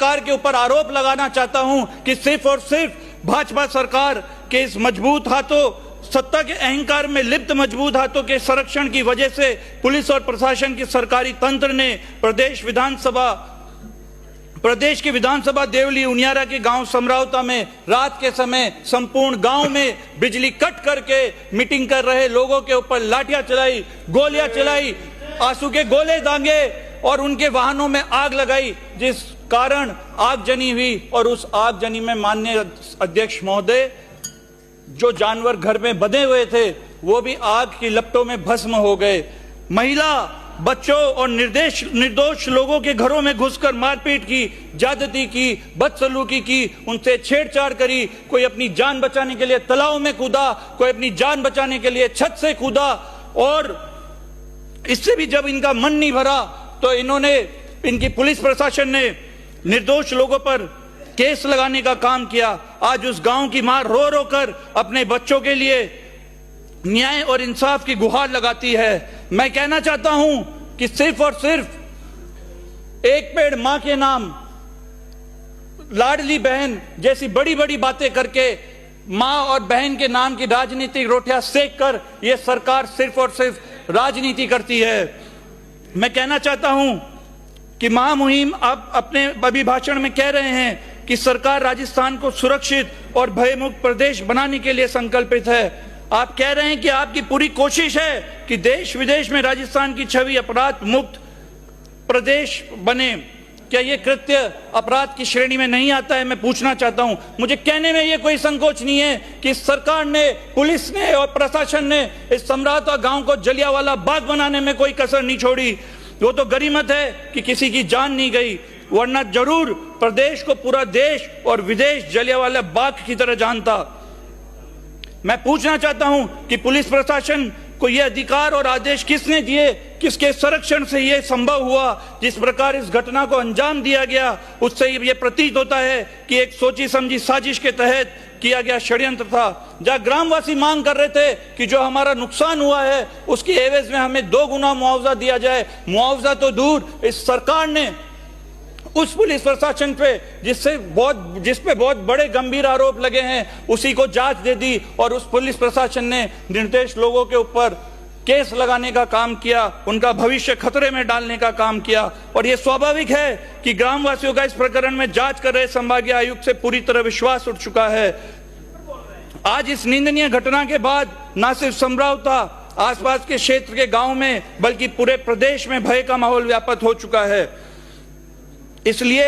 सरकार के ऊपर आरोप लगाना चाहता हूं कि सिर्फ और सिर्फ भाजपा सरकार के इस मजबूत हाथों, सत्ता के अहंकार में लिप्त मजबूत हाथों के संरक्षण की वजह से पुलिस और प्रशासन के सरकारी तंत्र ने प्रदेश की विधानसभा देवली उनियारा के गांव समरावता में रात के समय संपूर्ण गांव में बिजली कट करके मीटिंग कर रहे लोगों के ऊपर लाठियां चलाई, गोलियां चलाई, आंसू के गोले दांगे और उनके वाहनों में आग लगाई, जिस कारण आगजनी हुई। और उस आगजनी में माननीय अध्यक्ष महोदय, जो जानवर घर में बंधे हुए थे वो भी आग की लपटों में भस्म हो गए। महिला, बच्चों और निर्दोष लोगों के घरों में घुसकर मारपीट की, ज्यादती की, बदसलूकी की, उनसे छेड़छाड़ करी। कोई अपनी जान बचाने के लिए तालाब में कूदा, कोई अपनी जान बचाने के लिए छत से कूदा। और इससे भी जब इनका मन नहीं भरा तो इनकी पुलिस प्रशासन ने निर्दोष लोगों पर केस लगाने का काम किया। आज उस गांव की मां रो रो कर अपने बच्चों के लिए न्याय और इंसाफ की गुहार लगाती है। मैं कहना चाहता हूं कि सिर्फ और सिर्फ एक पेड़ मां के नाम, लाडली बहन जैसी बड़ी बड़ी बातें करके मां और बहन के नाम की राजनीतिक रोटियां सेक कर यह सरकार सिर्फ और सिर्फ राजनीति करती है। मैं कहना चाहता हूं कि महामुहिम आप अपने अभिभाषण में कह रहे हैं कि सरकार राजस्थान को सुरक्षित और भयमुक्त प्रदेश बनाने के लिए संकल्पित है। आप कह रहे हैं कि आपकी पूरी कोशिश है कि देश विदेश में राजस्थान की छवि अपराध मुक्त प्रदेश बने। क्या ये कृत्य अपराध की श्रेणी में नहीं आता है? मैं पूछना चाहता हूं। मुझे कहने में ये कोई संकोच नहीं है कि सरकार ने, पुलिस ने और प्रशासन ने इस समरावता गांव को जलियांवाला बाग बनाने में कोई कसर नहीं छोड़ी। वो तो गनीमत है कि किसी की जान नहीं गई, वरना जरूर प्रदेश को पूरा देश और विदेश जलियांवाला बाग की तरह जानता। मैं पूछना चाहता हूं कि पुलिस प्रशासन को यह अधिकार और आदेश किसने दिए, किसके संरक्षण से यह संभव हुआ? जिस प्रकार इस घटना को अंजाम दिया गया उससे यह प्रतीत होता है कि एक सोची समझी साजिश के तहत किया गया षड्यंत्र था। जहां ग्रामवासी मांग कर रहे थे कि जो हमारा नुकसान हुआ है उसकी एवज में हमें 2 गुना मुआवजा दिया जाए। मुआवजा तो दूर, इस सरकार ने उस पुलिस प्रशासन पे जिस पे बहुत बड़े गंभीर आरोप लगे हैं उसी को जांच दे दी और उस पुलिस प्रशासन ने निर्दोष लोगों के ऊपर केस लगाने का काम किया, उनका भविष्य खतरे में डालने का काम किया। और यह स्वाभाविक है कि ग्रामवासियों का इस प्रकरण में जांच कर रहे संभागीय आयुक्त से पूरी तरह विश्वास उठ चुका है। आज इस निंदनीय घटना के बाद न सिर्फ समरावता, आसपास के क्षेत्र के गांव में बल्कि पूरे प्रदेश में भय का माहौल व्याप्त हो चुका है। इसलिए